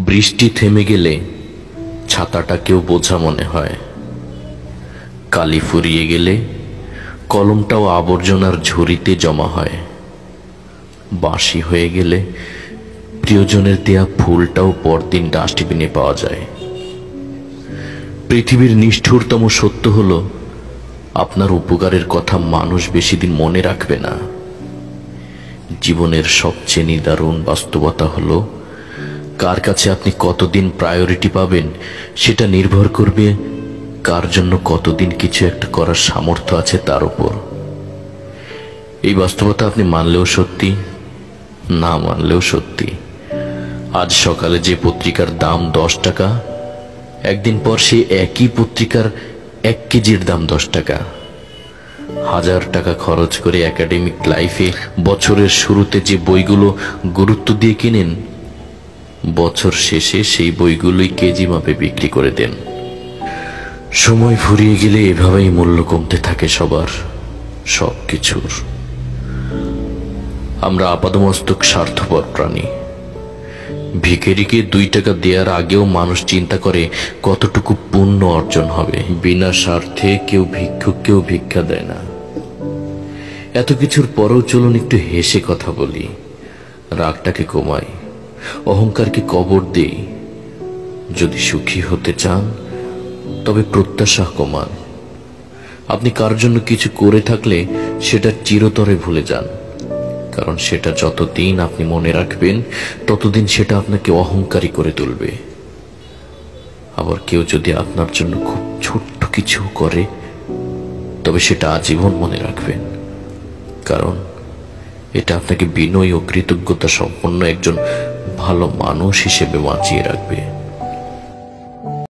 বৃষ্টি থেমে গেলে ছাতাটাকেও বোঝা মনে হয়। কালি ফুরিয়ে গেলে কলমটাও আবর্জনার ঝুড়িতে জমা হয়। বাসি হয়ে গেলে প্রিয়জনের দেয়া ফুলটাও পরদিন ডাস্টবিনে পাওয়া যায়। পৃথিবীর নিষ্ঠুরতম সত্য হলো, আপনার উপকারের কথা মানুষ বেশি দিন মনে রাখবে না। জীবনের সবচেয়ে নিদারুণ বাস্তবতা হলো, কার কাছে আপনি কতদিন প্রায়োরিটি পাবেন সেটা নির্ভর করবে কার জন্য কতদিন কিছু একটা করার সামর্থ্য আছে তার উপর। এই বাস্তবতা আপনি মানলেও সত্যি, না মানলেও সত্যি। আজ সকালে যে পত্রিকার দাম 10 টাকা, একদিন পর সেই একই পত্রিকার 1 কেজির দাম 10 টাকা। 1000 টাকা খরচ করে একাডেমিক লাইফে বছরের শুরুতে যে বইগুলো গুরুত্ব দিয়ে কিনেন, বছর শেষে সেই বইগুলোই কেজি মাপে বিক্রি করে দেন। সময় ফুরিয়ে গেলে এভাবেই মূল্য কমতে থাকে সবার, সবকিছুর। আমরা আপাদমস্তক স্বার্থপর প্রাণী। ভিখারিকে 2 টাকা দেওয়ার আগেও মানুষ চিন্তা করে কতটুকু পুণ্য অর্জন হবে। বিনা স্বার্থে কেউ ভিক্ষুককেও ভিক্ষা দেয় না। এত কিছুর পরেও চলুন একটু হেসে কথা বলি, রাগটাকে কমাই, অহংকারকে কবর দেই। যদি সুখী হতে চান তবে প্রত্যাশা কমান। আপনি কার জন্য কিছু করে থাকলে সেটা চিরতরে ভুলে যান, কারণ সেটা যতদিন আপনি মনে রাখবেন ততদিন সেটা আপনাকে অহংকারী করে তুলবে। আবার কেউ যদি আপনার জন্য খুব ছোট্ট কিছু করে, তবে সেটা আজীবন মনে রাখবেন, কারণ এটা আপনাকে বিনয় ও কৃতজ্ঞতা সম্পন্ন একজন ভালো মানুষ হিসেবে বাঁচিয়ে রাখবে।